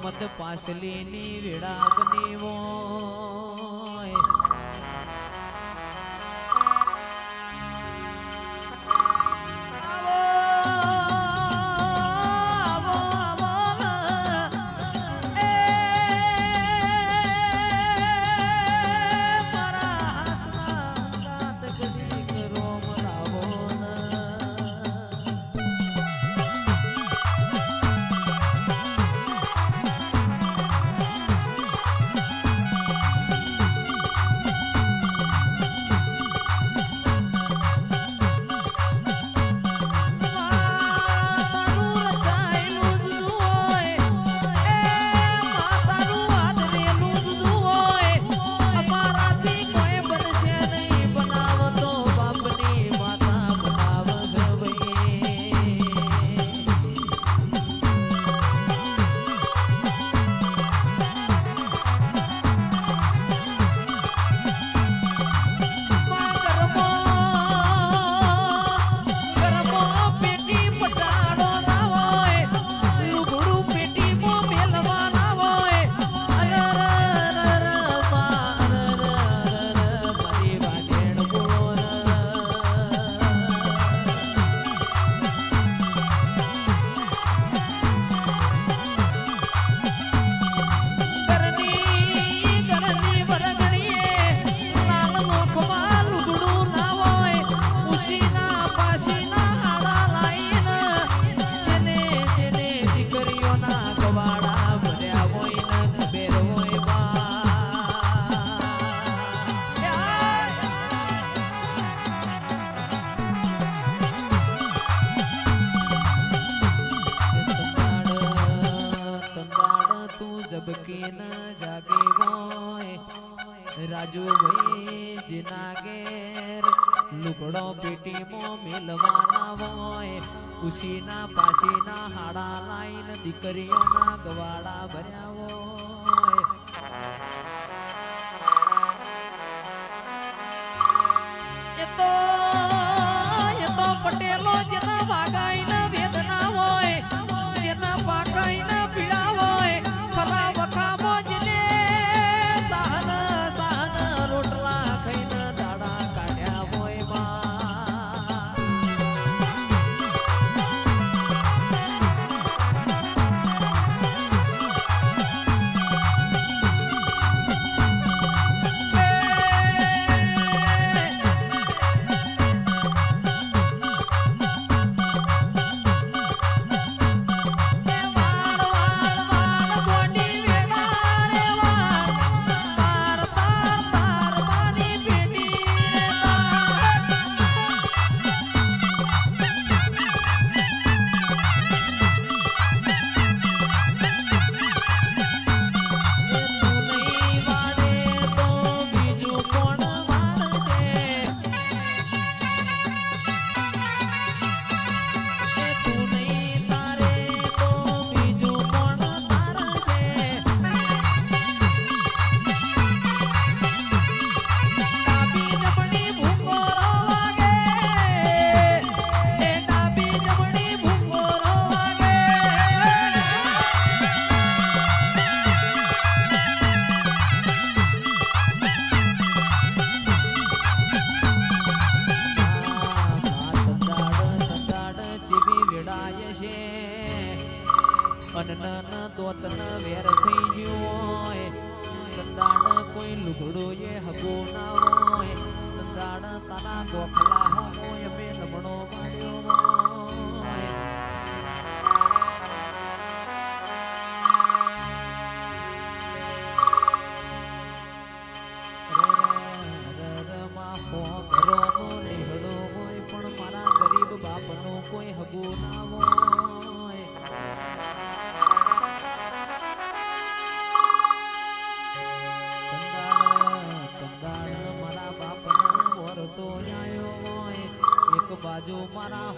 મદ પાસલીની વેળા બની હોય રાજુ ભાઈ જીના ઘેર લુગડો પેટીમાં મેલવાના હોય ઉસીના પાસીના હાડા લાઈન દીકરીઓના ગવાડા ભર્યા હોય એ તો પટેલો જેના વાગાઈના વેદના હોય જેના પાકાઈના પીડા હોય ખરા વખામાં જેને અનન દોતન વેર થઈ ગયું હોય સંદાણ કોઈ લુગડો એ હગો ના હોય સંદાણ તારા ગોખલા હોય બે નમણો પાડ્યો હોય પણ મારા ગરીબ બાપનો કોઈ હગો ના હોય બાજુ મારા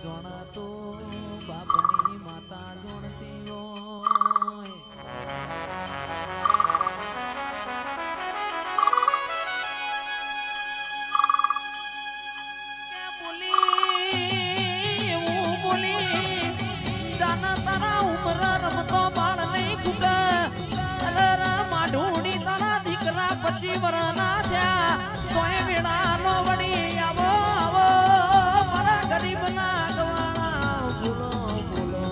જોણતો બાપની માતા જોણતી હોય કે બોલી એવું બોલી જાના તારા ઉમર રમતો બાળ નહીં કુકા માઢુડી તારા દીકરા 25 વર્ષના થયા તોય વેળા નો વળી આવો આવો મારા ગરીબના ગવાણા બોલો બોલો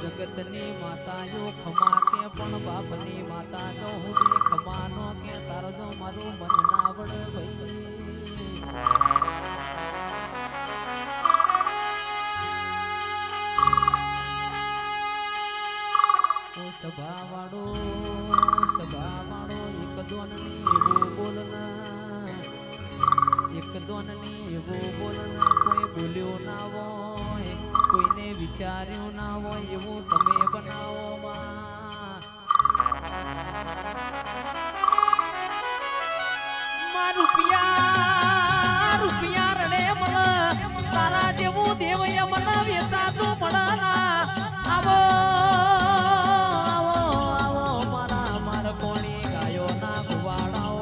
જગતની માતાઓ ખમા કે પણ બાપની માતા જો હું ખમાનો કે તારો જો મારું મન ના વડે ભાઈ ઓ સભા વાળો એક દોનની એવું બોલના એક દોનની એવું બોલના કોઈ બોલ્યો ના હોય કોઈને વિચાર્યું ના હોય એવું તમે બનાવો માં રૂપિયા રડે મને તારા જેવું દેવ મને વેચાતું મળે આવો આવો મારા કોણી ગાયો ના ગુવાડાઓ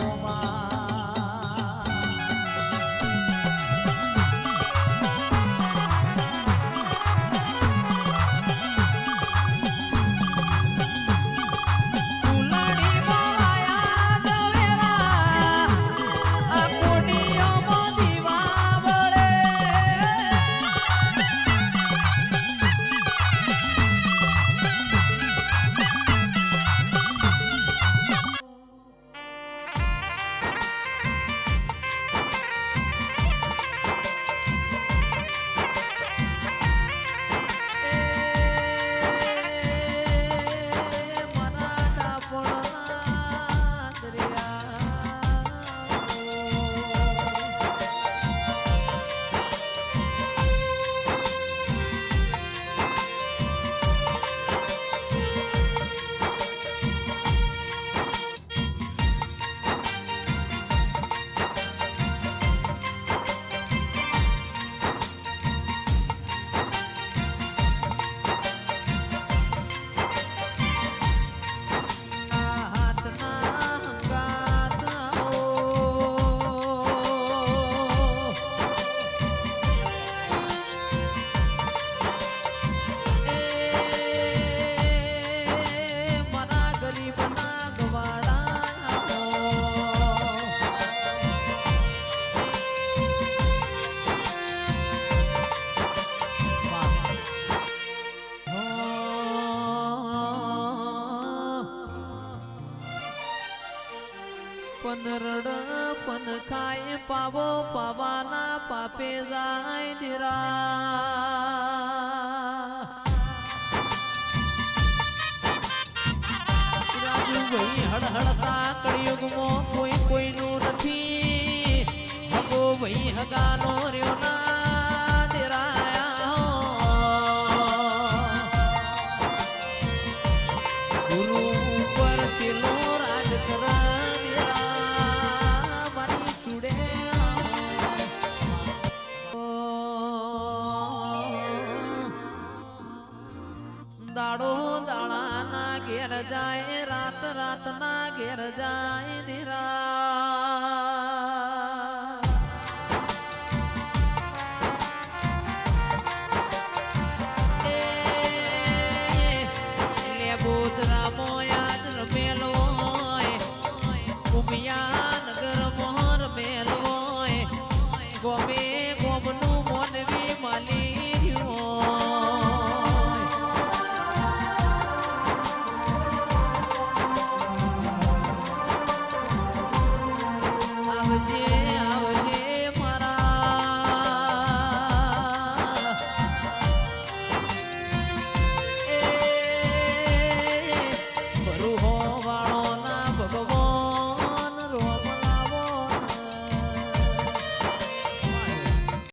પનરડ પન ખાય પાવો પાવાના પાપે જાય નિરા રાજુભાઈ હળહળતા કળિયુગમાં કોઈ કોઈનું નથી હગો ભાઈ હગાનો રહ્યો ના નિરાયા ગુરુ ઉપર ચેલો રાજ કરા દાડો દાળાના ઘેર જાય રાત રાતના ઘેર જાય નિરા